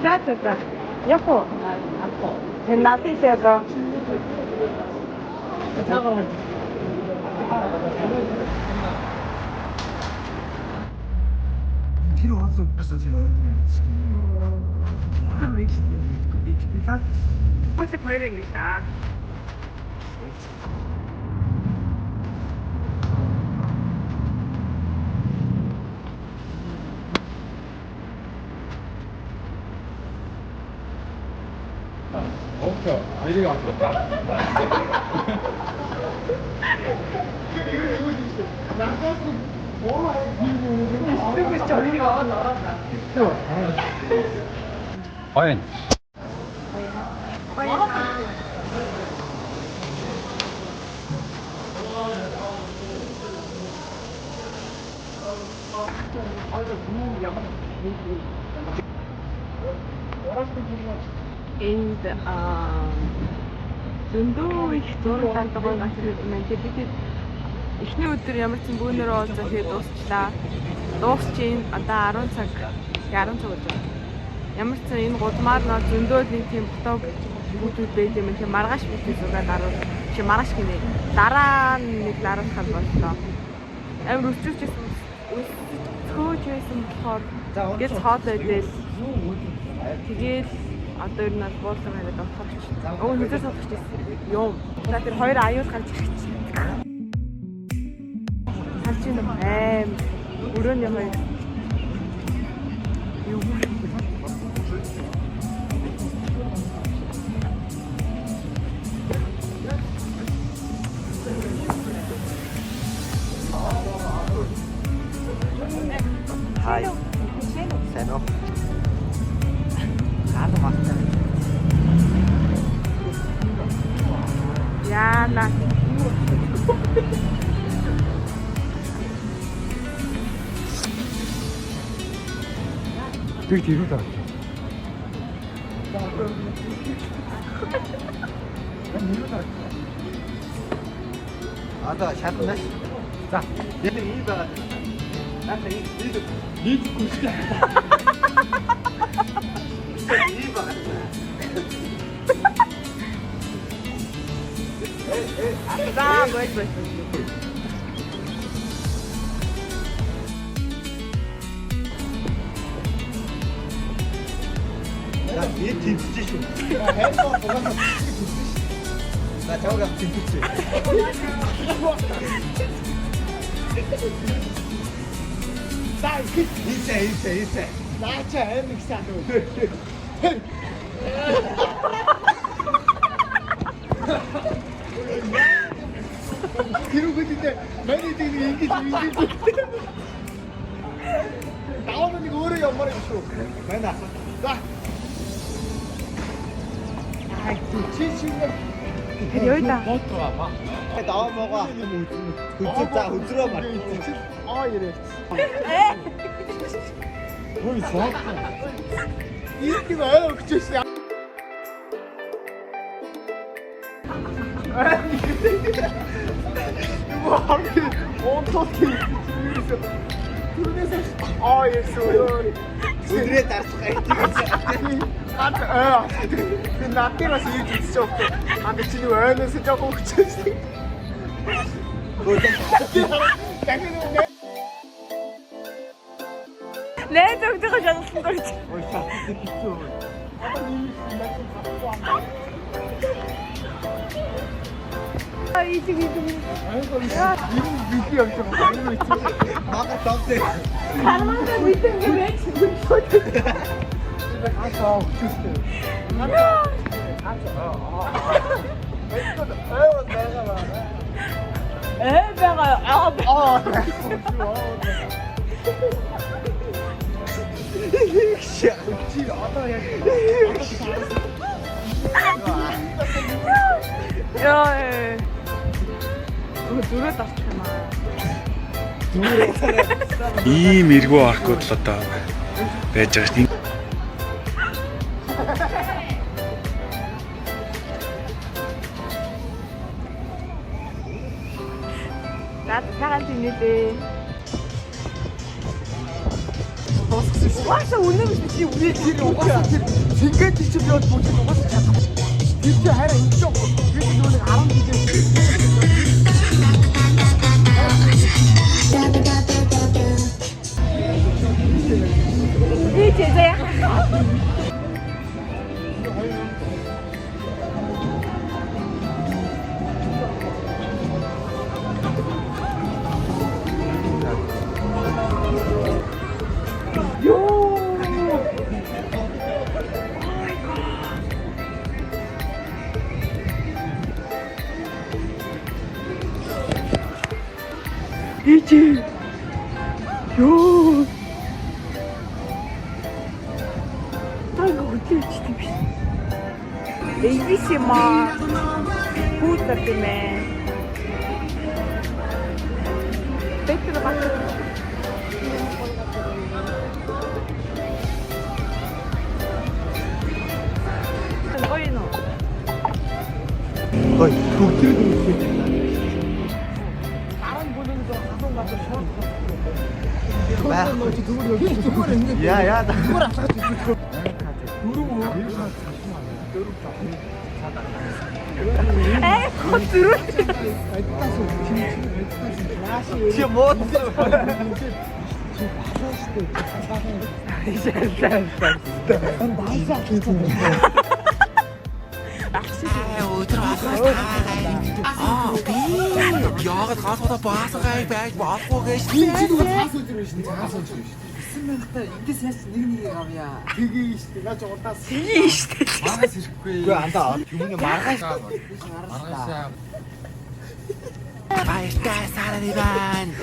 Zaten. Yapı. Sen nasıl hissediyorsun? Тэр олон бас тийм. Pode pôr ele gritar. Oke, air이 왔다. Oin. Энд зөндөө их зураг тантайгаа гацсан юм байна. Тэгээд эхний өдөр ямар ч бүүнөрөө олзоо тэгээд дуусчлаа. Дуусчин одоо 10 цаг болж байна. Ямар ч энэ гудмаар нөө зөндөө нэг тийм фото бүтүүд байд юм. Тийм маргааш бүтээ зугаад маргааш гинэ. Дараа нэг дараалал боллоо. Амар өчүүчсэн өсгөөж байсан болохоор гэж хоод байдэл. Тэгээд одоо ер нь буулган хараад авахч. Өө хүзээр содогч юм. За тэр хоёр аюул гарч ирчих. Харж юм аим. Өрөөний хоёр. Юу. Hi. Seno. Ano master? Yana. Тэг тийм үү та. Одоо шатнаш. За. Энэ iyi байгаа. Нааша Нийт хүчтэй. iyi байгаа. За, бой. За, би тэмцэж шүү. Хайрцаг болоод на чавга тэмцэж. За, Ийсэ. наача аим их сайн үү. Тэр үгүйдээ миний тийм ингэж. Даавал нэг өөрөө ямар юм шүү. Байна. За. Ай, чи Тэр юу да? Даваа моогоо хүзээ за хүзрөө мар. яриад. Ой, соо. Ийм аа өгчөөс. Өдрөө дарсах айтиг. Би надаас ийж үзэж байгаа. Анд чиний ойноос жоохон өгчөөс. Нэ зөвхөн шалсан дурч. Ой, шатдаг хэцүү. Ай тийм. Видео явуулсан байна. Мага тавтай. Карманда битэн гэрэж. Аа, өгчөөс. Чи одоо яг Яа. Зүрээ тасчих юм аа. Ийм эргүү аркууд л одоо байж байгаа шүү дээ. Надад цагаан тэнэлээ. Угаасаа үнэн биш чи үнэ тэр угаасаа тэр сингээд чи би бол бүгд угаасаа чадах. Тэр чи хараа ингэж байгаа. Би нөгөө 10 жилийн 이 제자야. 이제 요. 아이고 어떻게 진짜 ABC 마 후드 때문에 배트를 맞춰. 거기는 거의 독들도 있어. 다른 보는 거 가성 가서 셔. 야야 나 그걸 안 사가지고 있어. 에이 그거 들을 지금 뭐 야가 가서다 봐서 가이 백 와고 계시. 되게 내가 저거 땄어. 왜안 다? 유민이 말하시다. 말하시다. 사라리반.